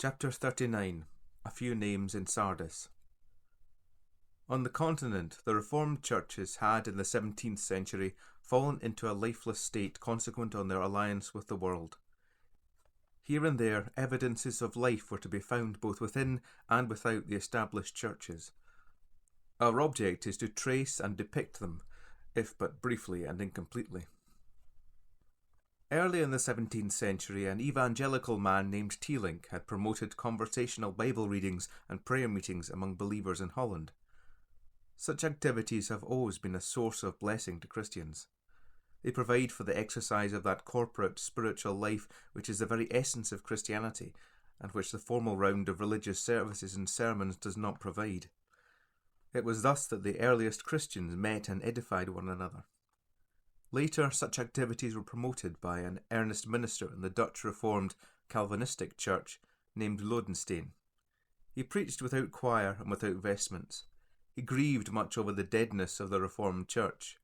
Chapter 39. A few names in Sardis. On the continent, the Reformed churches had in the 17th century fallen into a lifeless state consequent on their alliance with the world. Here and there, evidences of life were to be found both within and without the established churches. Our object is to trace and depict them, if but briefly and incompletely. Early in the 17th century, an evangelical man named Teelink had promoted conversational Bible readings and prayer meetings among believers in Holland. Such activities have always been a source of blessing to Christians. They provide for the exercise of that corporate spiritual life which is the very essence of Christianity, and which the formal round of religious services and sermons does not provide. It was thus that the earliest Christians met and edified one another. Later, such activities were promoted by an earnest minister in the Dutch Reformed Calvinistic Church named Lodenstein. He preached without choir and without vestments. He grieved much over the deadness of the Reformed Church.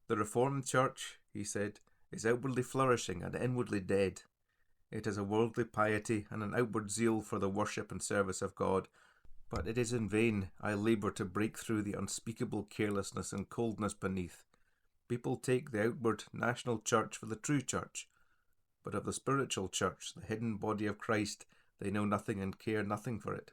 "The Reformed Church," he said, "is outwardly flourishing and inwardly dead. It has a worldly piety and an outward zeal for the worship and service of God, but it is in vain I labour to break through the unspeakable carelessness and coldness beneath. People take the outward national church for the true church, but of the spiritual church, the hidden body of Christ, they know nothing and care nothing for it."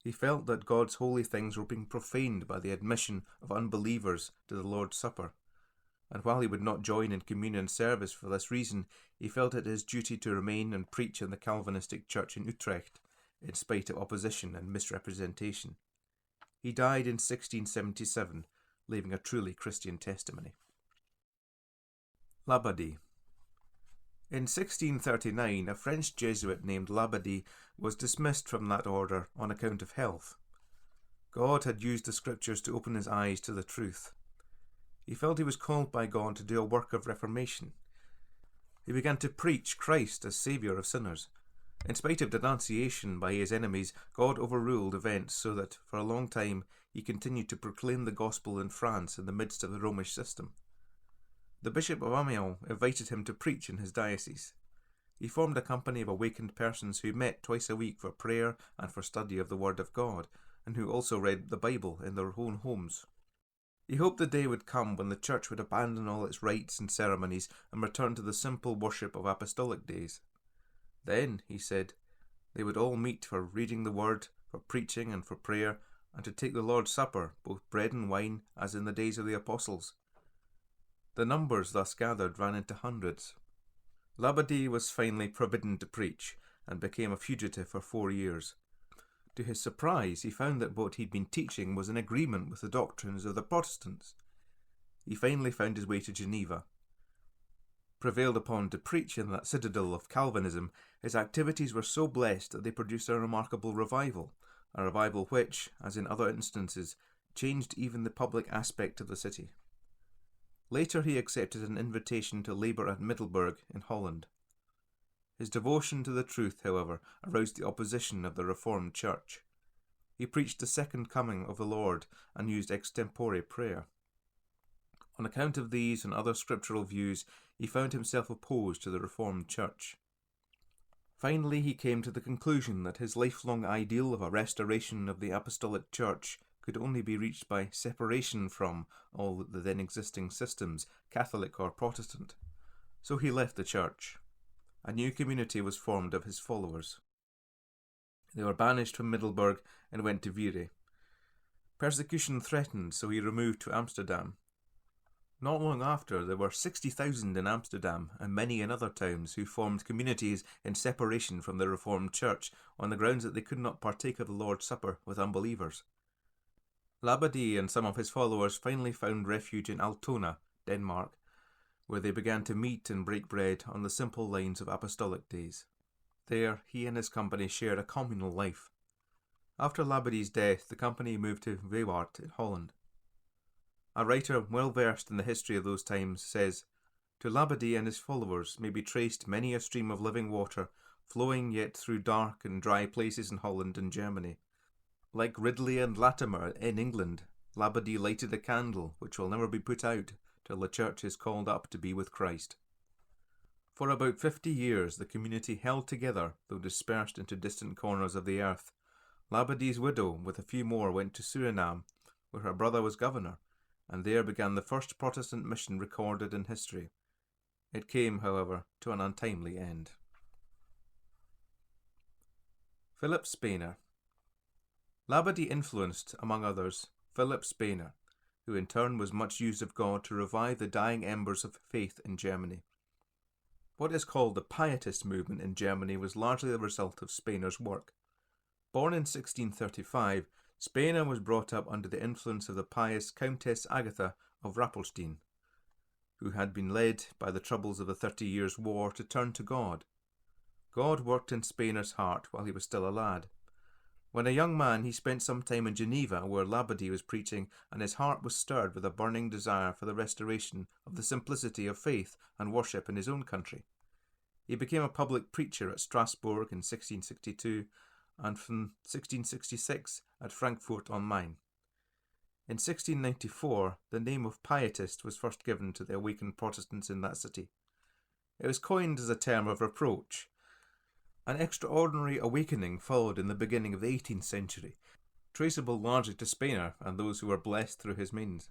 He felt that God's holy things were being profaned by the admission of unbelievers to the Lord's Supper, and while he would not join in communion service for this reason, he felt it his duty to remain and preach in the Calvinistic church in Utrecht, in spite of opposition and misrepresentation. He died in 1677, leaving a truly Christian testimony. Labardi. In 1639, a French Jesuit named Labardi was dismissed from that order on account of health. God had used the scriptures to open his eyes to the truth. He felt he was called by God to do a work of reformation. He began to preach Christ as Saviour of sinners. In spite of denunciation by his enemies, God overruled events so that, for a long time, he continued to proclaim the gospel in France in the midst of the Romish system. The Bishop of Amiens invited him to preach in his diocese. He formed a company of awakened persons who met twice a week for prayer and for study of the Word of God, and who also read the Bible in their own homes. He hoped the day would come when the Church would abandon all its rites and ceremonies and return to the simple worship of apostolic days. Then, he said, they would all meet for reading the Word, for preaching and for prayer, and to take the Lord's Supper, both bread and wine, as in the days of the Apostles. The numbers thus gathered ran into hundreds. Labardi was finally forbidden to preach, and became a fugitive for 4 years. To his surprise, he found that what he'd been teaching was in agreement with the doctrines of the Protestants. He finally found his way to Geneva. Prevailed upon to preach in that citadel of Calvinism, his activities were so blessed that they produced a remarkable revival, a revival which, as in other instances, changed even the public aspect of the city. Later he accepted an invitation to labour at Middelburg in Holland. His devotion to the truth, however, aroused the opposition of the Reformed Church. He preached the second coming of the Lord and used extempore prayer. On account of these and other scriptural views, he found himself opposed to the Reformed Church. Finally, he came to the conclusion that his lifelong ideal of a restoration of the Apostolic Church could only be reached by separation from all the then existing systems, Catholic or Protestant. So he left the church. A new community was formed of his followers. They were banished from Middelburg and went to Viere. Persecution threatened, so he removed to Amsterdam. Not long after, there were 60,000 in Amsterdam and many in other towns who formed communities in separation from the Reformed Church on the grounds that they could not partake of the Lord's Supper with unbelievers. Labardi and some of his followers finally found refuge in Altona, Denmark, where they began to meet and break bread on the simple lines of apostolic days. There, he and his company shared a communal life. After Labardi's death, the company moved to Weewart in Holland. A writer well versed in the history of those times says, "To Labardi and his followers may be traced many a stream of living water, flowing yet through dark and dry places in Holland and Germany. Like Ridley and Latimer in England, Labardi lighted a candle which will never be put out till the church is called up to be with Christ." For about 50 years the community held together, though dispersed into distant corners of the earth. Labardi's widow, with a few more, went to Suriname, where her brother was governor, and there began the first Protestant mission recorded in history. It came, however, to an untimely end. Philip Spener. Labardi influenced, among others, Philip Spener, who in turn was much used of God to revive the dying embers of faith in Germany. What is called the Pietist movement in Germany was largely the result of Spener's work. Born in 1635, Spener was brought up under the influence of the pious Countess Agatha of Rappolstein, who had been led by the troubles of the 30 Years' War to turn to God. God worked in Spener's heart while he was still a lad. When a young man, he spent some time in Geneva, where Labardi was preaching, and his heart was stirred with a burning desire for the restoration of the simplicity of faith and worship in his own country. He became a public preacher at Strasbourg in 1662, and from 1666 at Frankfurt on Main. In 1694, the name of Pietist was first given to the awakened Protestants in that city. It was coined as a term of reproach. An extraordinary awakening followed in the beginning of the 18th century, traceable largely to Spener and those who were blessed through his means.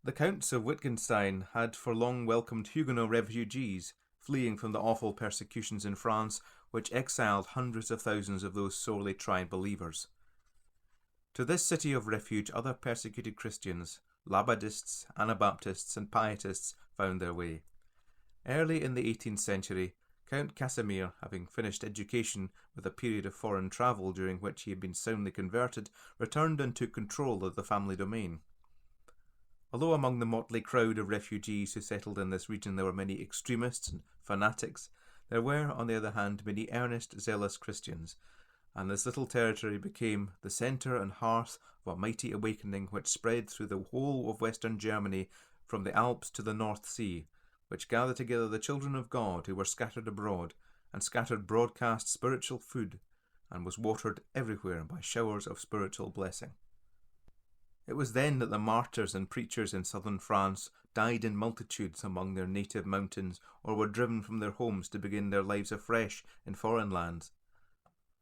The Counts of Wittgenstein had for long welcomed Huguenot refugees fleeing from the awful persecutions in France, which exiled hundreds of thousands of those sorely tried believers. To this city of refuge other persecuted Christians, Labardists, Anabaptists and Pietists found their way. Early in the 18th century, Count Casimir, having finished education with a period of foreign travel during which he had been soundly converted, returned and took control of the family domain. Although among the motley crowd of refugees who settled in this region there were many extremists and fanatics, there were, on the other hand, many earnest, zealous Christians, and this little territory became the centre and hearth of a mighty awakening which spread through the whole of western Germany from the Alps to the North Sea, which gathered together the children of God who were scattered abroad, and scattered broadcast spiritual food, and was watered everywhere by showers of spiritual blessing. It was then that the martyrs and preachers in southern France died in multitudes among their native mountains, or were driven from their homes to begin their lives afresh in foreign lands.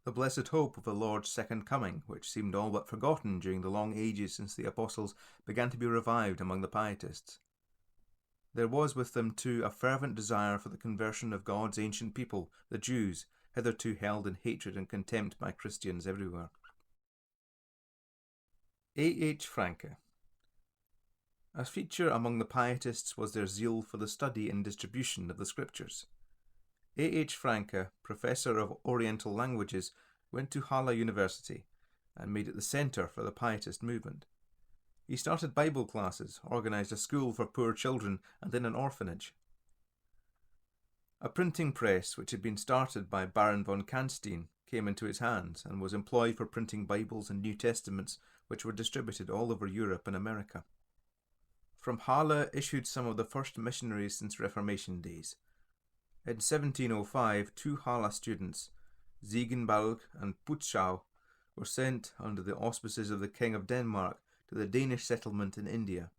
The blessed hope of the Lord's second coming, which seemed all but forgotten during the long ages since the apostles, began to be revived among the Pietists. There was with them, too, a fervent desire for the conversion of God's ancient people, the Jews, hitherto held in hatred and contempt by Christians everywhere. A. H. Francke. A feature among the Pietists was their zeal for the study and distribution of the Scriptures. A. H. Francke, professor of Oriental languages, went to Halle University and made it the centre for the Pietist movement. He started Bible classes, organised a school for poor children, and then an orphanage. A printing press, which had been started by Baron von Canstein, came into his hands and was employed for printing Bibles and New Testaments, which were distributed all over Europe and America. From Halle issued some of the first missionaries since Reformation days. In 1705, 2 Halle students, Ziegenbalg and Putschau, were sent under the auspices of the King of Denmark to the Danish settlement in India.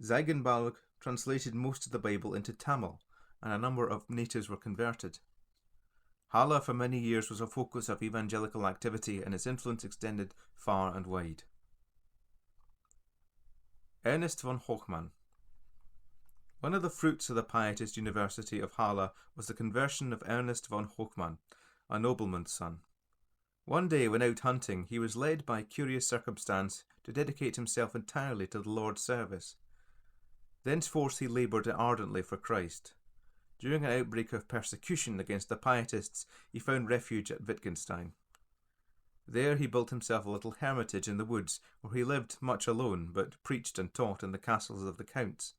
Ziegenbalg translated most of the Bible into Tamil, and a number of natives were converted. Halle for many years was a focus of evangelical activity, and its influence extended far and wide. Ernst von Hawkman. One of the fruits of the Pietist University of Halle was the conversion of Ernst von Hawkman, a nobleman's son. One day, when out hunting, he was led by curious circumstance to dedicate himself entirely to the Lord's service. Thenceforth he laboured ardently for Christ. During an outbreak of persecution against the Pietists, he found refuge at Wittgenstein. There he built himself a little hermitage in the woods, where he lived much alone, but preached and taught in the castles of the counts.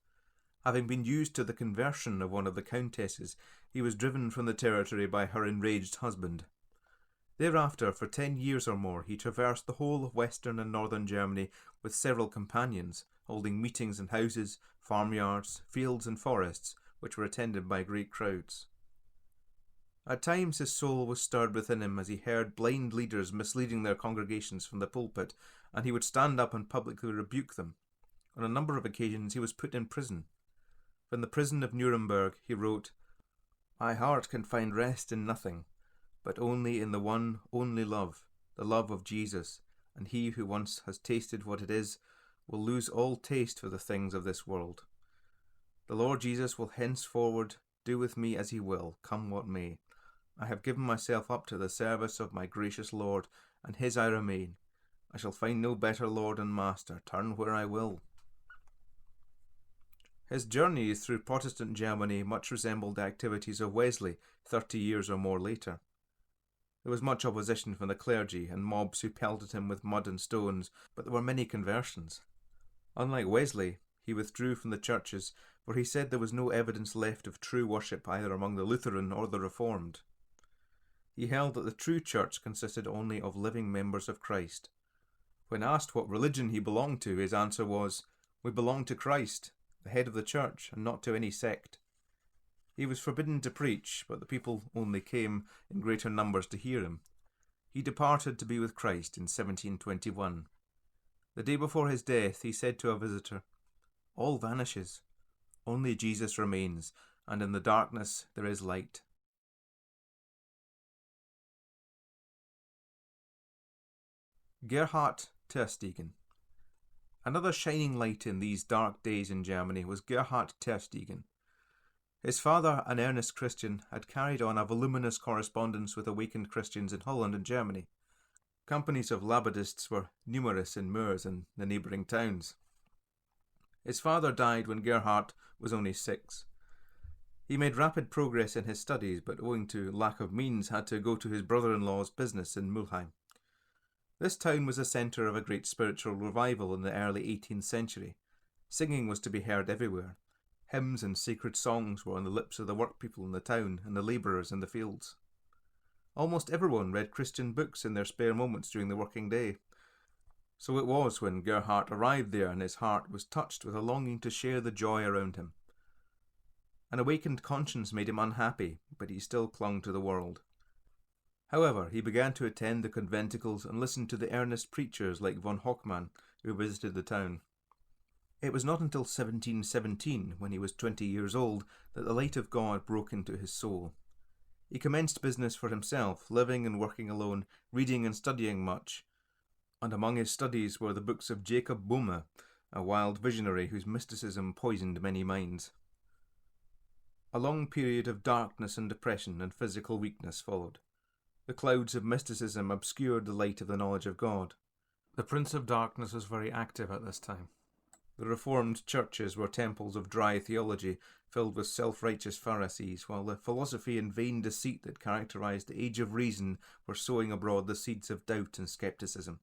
Having been used to the conversion of one of the countesses, he was driven from the territory by her enraged husband. Thereafter, for 10 years or more, he traversed the whole of western and northern Germany with several companions, holding meetings in houses, farmyards, fields and forests, which were attended by great crowds. At times his soul was stirred within him as he heard blind leaders misleading their congregations from the pulpit, and he would stand up and publicly rebuke them. On a number of occasions he was put in prison. From the prison of Nuremberg he wrote, "My heart can find rest in nothing, but only in the one only love, the love of Jesus, and he who once has tasted what it is will lose all taste for the things of this world. The Lord Jesus will henceforward do with me as he will, come what may. I have given myself up to the service of my gracious Lord, and his I remain. I shall find no better Lord and Master, turn where I will." His journeys through Protestant Germany much resembled the activities of Wesley 30 years or more later. There was much opposition from the clergy and mobs who pelted him with mud and stones, but there were many conversions. Unlike Wesley, he withdrew from the churches, for he said there was no evidence left of true worship either among the Lutheran or the Reformed. He held that the true church consisted only of living members of Christ. When asked what religion he belonged to, his answer was, "We belong to Christ, the head of the church, and not to any sect." He was forbidden to preach, but the people only came in greater numbers to hear him. He departed to be with Christ in 1721. The day before his death, he said to a visitor, "All vanishes, only Jesus remains, and in the darkness there is light." Gerhard Tersteegen. Another shining light in these dark days in Germany was Gerhard Tersteegen. His father, an earnest Christian, had carried on a voluminous correspondence with awakened Christians in Holland and Germany. Companies of Labardists were numerous in Moers and the neighbouring towns. His father died when Gerhard was only 6. He made rapid progress in his studies, but owing to lack of means had to go to his brother-in-law's business in Mulheim. This town was the centre of a great spiritual revival in the early 18th century. Singing was to be heard everywhere. Hymns and sacred songs were on the lips of the workpeople in the town and the labourers in the fields. Almost everyone read Christian books in their spare moments during the working day. So it was when Gerhard arrived there, and his heart was touched with a longing to share the joy around him. An awakened conscience made him unhappy, but he still clung to the world. However, he began to attend the conventicles and listen to the earnest preachers like von Hawkman who visited the town. It was not until 1717, when he was 20 years old, that the light of God broke into his soul. He commenced business for himself, living and working alone, reading and studying much. And among his studies were the books of Jacob Boehme, a wild visionary whose mysticism poisoned many minds. A long period of darkness and depression and physical weakness followed. The clouds of mysticism obscured the light of the knowledge of God. The Prince of Darkness was very active at this time. The Reformed churches were temples of dry theology, filled with self-righteous Pharisees, while the philosophy and vain deceit that characterized the Age of Reason were sowing abroad the seeds of doubt and skepticism.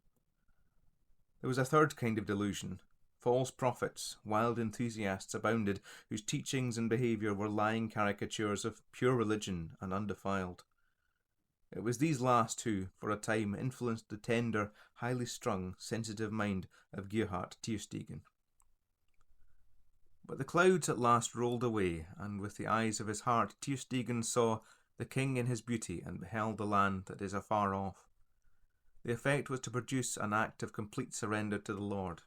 There was a third kind of delusion. False prophets, wild enthusiasts abounded, whose teachings and behaviour were lying caricatures of pure religion and undefiled. It was these last who, for a time, influenced the tender, highly strung, sensitive mind of Gerhard Tersteegen. But the clouds at last rolled away, and with the eyes of his heart Tersteegen saw the King in his beauty and beheld the land that is afar off. The effect was to produce an act of complete surrender to the Lord.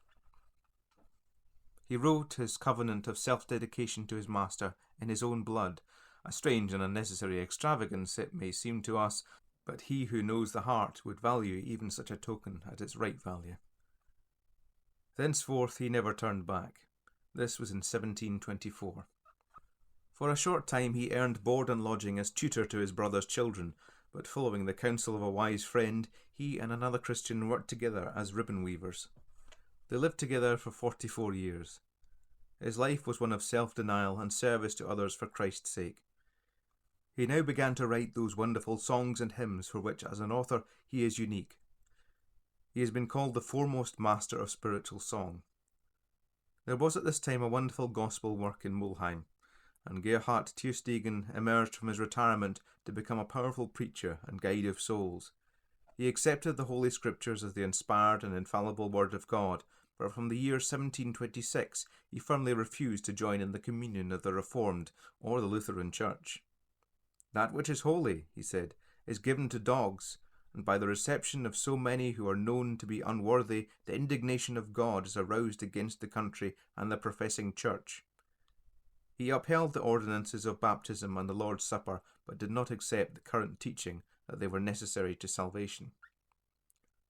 He wrote his covenant of self-dedication to his Master in his own blood, a strange and unnecessary extravagance it may seem to us, but he who knows the heart would value even such a token at its right value. Thenceforth he never turned back. This was in 1724. For a short time he earned board and lodging as tutor to his brother's children, but following the counsel of a wise friend, he and another Christian worked together as ribbon weavers. They lived together for 44 years. His life was one of self-denial and service to others for Christ's sake. He now began to write those wonderful songs and hymns for which, as an author, he is unique. He has been called the foremost master of spiritual song. There was at this time a wonderful gospel work in Mulheim, and Gerhard Tersteegen emerged from his retirement to become a powerful preacher and guide of souls. He accepted the Holy Scriptures as the inspired and infallible Word of God, but from the year 1726 he firmly refused to join in the communion of the Reformed or the Lutheran Church. "That which is holy," he said, "is given to dogs, and by the reception of so many who are known to be unworthy, the indignation of God is aroused against the country and the professing church." He upheld the ordinances of baptism and the Lord's Supper, but did not accept the current teaching that they were necessary to salvation.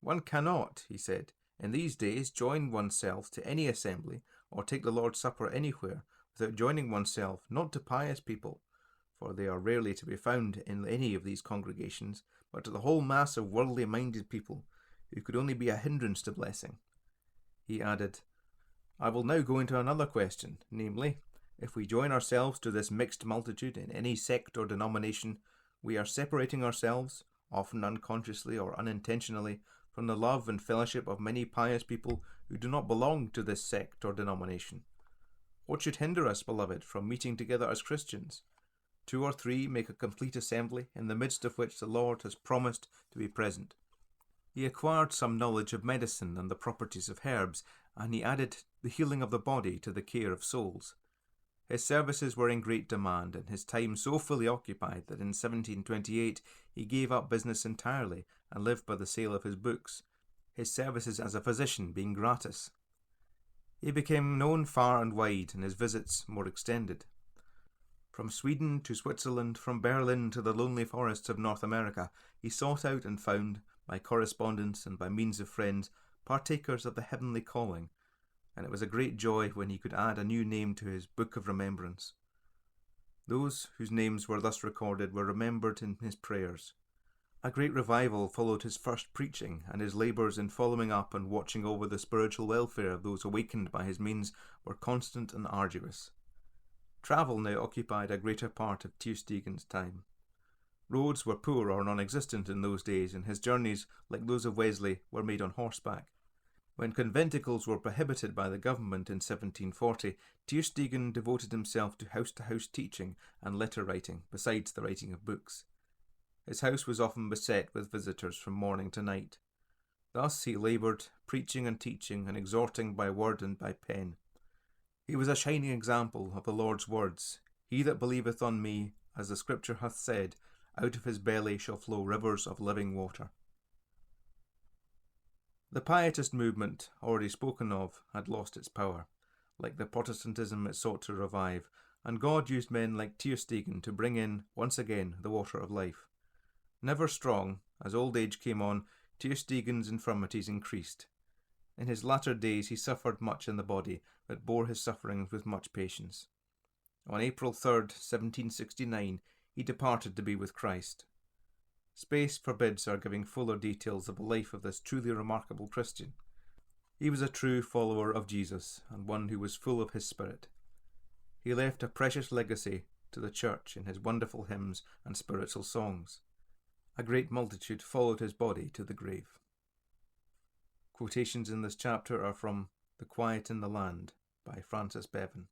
One cannot, he said, in these days join oneself to any assembly or take the Lord's Supper anywhere without joining oneself not to pious people, for they are rarely to be found in any of these congregations, but to the whole mass of worldly-minded people, who could only be a hindrance to blessing. He added, I will now go into another question, namely, if we join ourselves to this mixed multitude in any sect or denomination, we are separating ourselves, often unconsciously or unintentionally, from the love and fellowship of many pious people who do not belong to this sect or denomination. What should hinder us, beloved, from meeting together as Christians? 2 or 3 make a complete assembly, in the midst of which the Lord has promised to be present. He acquired some knowledge of medicine and the properties of herbs, and he added the healing of the body to the care of souls. His services were in great demand, and his time so fully occupied that in 1728 he gave up business entirely and lived by the sale of his books, his services as a physician being gratis. He became known far and wide, and his visits more extended. From Sweden to Switzerland, from Berlin to the lonely forests of North America, he sought out and found, by correspondence and by means of friends, partakers of the heavenly calling, and it was a great joy when he could add a new name to his book of remembrance. Those whose names were thus recorded were remembered in his prayers. A great revival followed his first preaching, and his labours in following up and watching over the spiritual welfare of those awakened by his means were constant and arduous. Travel now occupied a greater part of Teerstegen's time. Roads were poor or non-existent in those days, and his journeys, like those of Wesley, were made on horseback. When conventicles were prohibited by the government in 1740, Teerstegen devoted himself to house teaching and letter writing, besides the writing of books. His house was often beset with visitors from morning to night. Thus he laboured, preaching and teaching, and exhorting by word and by pen. He was a shining example of the Lord's words, He that believeth on me, as the Scripture hath said, out of his belly shall flow rivers of living water. The Pietist movement, already spoken of, had lost its power, like the Protestantism it sought to revive, and God used men like Teerstegen to bring in, once again, the water of life. Never strong, as old age came on, Teerstegen's infirmities increased. In his latter days he suffered much in the body, but bore his sufferings with much patience. On April 3rd, 1769, he departed to be with Christ. Space forbids our giving fuller details of the life of this truly remarkable Christian. He was a true follower of Jesus, and one who was full of his Spirit. He left a precious legacy to the Church in his wonderful hymns and spiritual songs. A great multitude followed his body to the grave. Quotations in this chapter are from The Quiet in the Land by Francis Bevan.